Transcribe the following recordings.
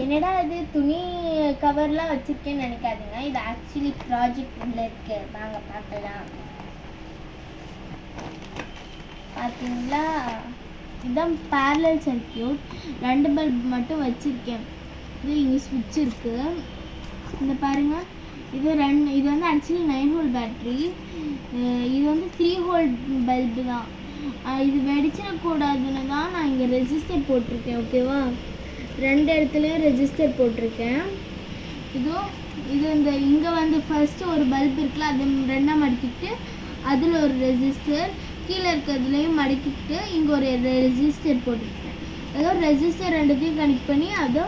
என்னடா இது துணி கவர்லாம் வச்சுருக்கேன்னு நினைக்காதீங்க. இது ஆக்சுவலி ப்ராஜெக்ட் உள்ள இருக்கு. வாங்க பார்க்கலாம். பார்த்தீங்களா, இதுதான் பேரலல் சர்க்கியூட். 2 பல்ப் மட்டும் வச்சுருக்கேன். இது இங்கே ஸ்விட்ச் இருக்குது. இந்த பாருங்கள், இது வந்து ஆக்சுவலி 9 வோல்ட் பேட்ரி. இது வந்து 3 வோல்ட் பல்பு தான். இது வெடிச்சிடக்கூடாதுன்னு தான் நான் இங்கே ரெஜிஸ்டர் போட்டிருக்கேன். ஓகேவா, 2 இடத்துலையும் ரெஜிஸ்டர் போட்டிருக்கேன். இது இங்கே வந்து ஃபர்ஸ்ட்டு ஒரு பல்ப் இருக்குல்ல, அது 2ஆக மடிக்கிட்டு அதில் ஒரு ரெஜிஸ்டர், கீழே இருக்கிறதுலையும் மடக்கிட்டு இங்கே ஒரு ரெஜிஸ்டர் போட்டிருக்கேன். அதோ ரெஜிஸ்டர் 2த்தையும் கனெக்ட் பண்ணி அதோ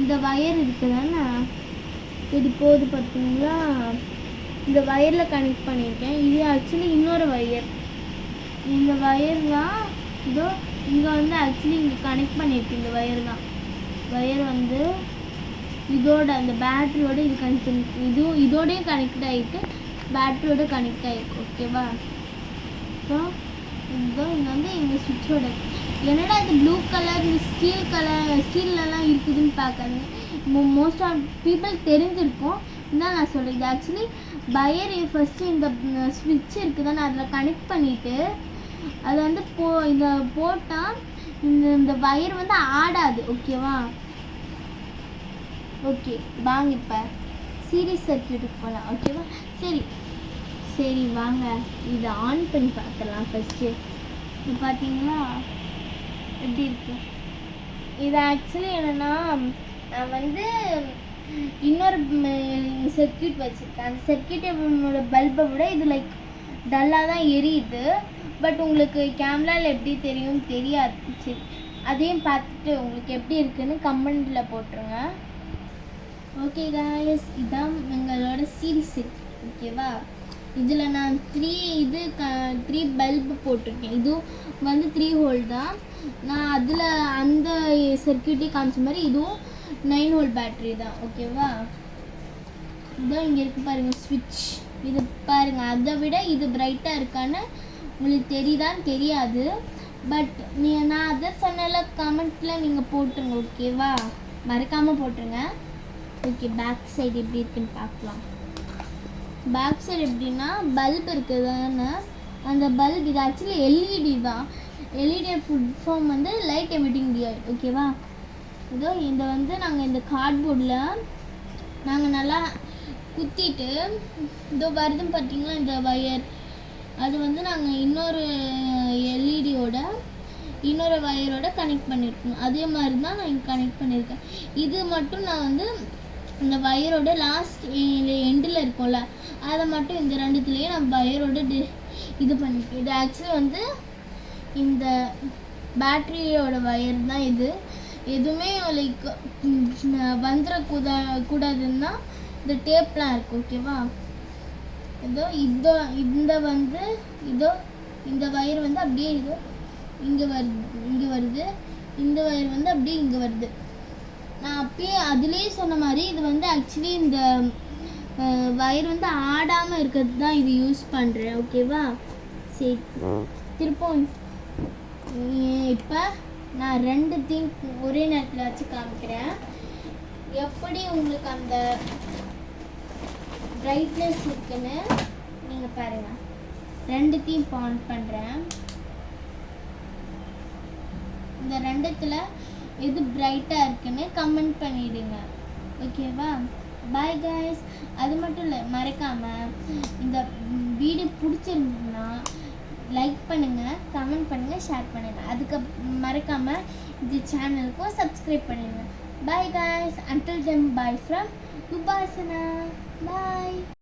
இந்த வயர் இருக்குதானே இது போகுது பார்த்தீங்களா, இந்த வயரில் கனெக்ட் பண்ணியிருக்கேன். இது ஆக்சுவலி இன்னொரு வயர். இந்த வயர் தான் இதோ இங்கே வந்து ஆக்சுவலி இங்கே கனெக்ட் பண்ணியிருக்கு. இந்த வயர் வந்து இதோட அந்த பேட்டரியோட இது கனெக்ட் பண்ணிருக்கு. இதோடையும் கனெக்ட் ஆகிட்டு பேட்டரியோட கனெக்ட் ஆகிருக்கு. ஓகேவா, ஸோ இதோ இங்கே வந்து எங்கள் சுவிட்சோட என்னடா இது ப்ளூ கலர் ஸ்டீல்லலாம் இருக்குதுன்னு பார்க்குறேங்க. மோஸ்ட் ஆஃப் பீப்புள் தெரிஞ்சிருக்கும் தான் நான் சொல்கிறேன். இது ஆக்சுவலி வயர் ஃபஸ்ட்டு இந்த ஸ்விட்ச் இருக்குதானே அதில் கனெக்ட் பண்ணிவிட்டு அதை வந்து இதை போட்டால் இந்த வயர் வந்து ஆடாது. ஓகேவா, ஓகே வாங்க இப்போ சீரிஸ் சர்க்கியூட்டுக்கு போகலாம். ஓகேவா, சரி வாங்க இதை ஆன் பண்ணி பார்க்கலாம். ஃபஸ்ட்டு இது பார்த்தீங்களா எப்படி இருக்கு. இது ஆக்சுவலி என்னென்னா, நான் வந்து இன்னொரு சர்க்கியூட் வச்சுருக்கேன். அந்த சர்க்கியூட்டோட பல்பை விட இது லைக் டல்லாக தான் எரியுது. பட் உங்களுக்கு கேமராவில் எப்படி தெரியும் தெரியாது. சரி, அதையும் பார்த்துட்டு உங்களுக்கு எப்படி இருக்குன்னு கமெண்டில் போட்டுருங்க. ஓகே காய்ஸ், இதுதான் எங்களோட சீரிஸ் இருக்கு. ஓகேவா, இதில் நான் 3 பல்பு போட்டிருக்கேன். இதுவும் வந்து 3 வோல்ட் தான். நான் அதில் அந்த சர்க்கியூட்டே காமிச்ச மாதிரி இதுவும் 9 வோல்ட் பேட்ரி தான். ஓகேவா, இதுதான் இங்கே இருக்குது பாருங்கள் ஸ்விட்ச். இது பாருங்கள், அதை விட இது பிரைட்டாக இருக்கான்னு உங்களுக்கு தெரியுதான்னு தெரியாது. பட் நான் அதை சொன்னால கமெண்ட்டில் நீங்கள் போட்டுருங்க. ஓகேவா, மறக்காமல் போட்டுருங்க. ஓகே, பேக் சைடு எப்படி இருக்குன்னு பார்க்கலாம். பேக் சைடு எப்படின்னா பல்ப் இருக்குது தானே, அந்த பல்ப் இது ஆக்சுவலி எல்இடி தான். எல்இடி ஃபுட் ஃபார்ம் வந்து லைட் எமிட்டிங் டியோட். ஓகேவா, இதோ இந்த வந்து நாங்கள் இந்த கார்ட்போர்டில் நாங்கள் நல்லா குத்திட்டு இதோ வருதுன்னு பார்த்தீங்களா இந்த வயர், அது வந்து நாங்கள் இன்னொரு வயரோட கனெக்ட் பண்ணியிருக்கோம். அதே மாதிரி தான் நான் இங்கே கனெக்ட் பண்ணியிருக்கேன். இது மட்டும் நான் வந்து இந்த வயரோட லாஸ்ட் எண்டில் இருக்கும்ல, அதை மட்டும் இந்த 2த்துலேயே நான் வயரோட இது பண்ணியிருக்கேன். இது ஆக்சுவலி வந்து இந்த பேட்டரியோட வயர் தான். இது எதுவுமே லைக் வந்துடக்கூடாதுன்னா இந்த டேப்லாம் இருக்குது. ஓகேவா, இந்த வயர் வந்து அப்படியே இங்கே வருது. இந்த வயர் வந்து அப்படியே இங்கே வருது. நான் அப்பயே அதுலேயே சொன்ன மாதிரி இது வந்து ஆக்சுவலி இந்த வயர் வந்து ஆடாமல் இருக்கிறது தான் இது யூஸ் பண்ணுறேன். ஓகேவா, சரி திருப்பம் இப்போ நான் 2த்தையும் ஒரே நேரத்தில் வச்சு காமிக்கிறேன். எப்படி உங்களுக்கு அந்த பிரைட்னஸ் இருக்குன்னு நீங்கள் பாருங்கள். 2த்தையும் ஆன் பண்ணுறேன். இந்த 2த்தில் எது பிரைட்டாக இருக்குன்னு கமெண்ட் பண்ணிவிடுங்க. ஓகேவா, பாய் காய்ஸ். அது மட்டும் இல்லை, மறக்காமல் இந்த வீடியோ பிடிச்சிருந்ததுன்னா லைக் பண்ணுங்கள், கமெண்ட் பண்ணுங்கள், ஷேர் பண்ணுங்கள். அதுக்கு மறக்காமல் இந்த சேனலுக்கும் சப்ஸ்கிரைப் பண்ணிடுங்க. Bye guys, until then bye from Upasana. Bye.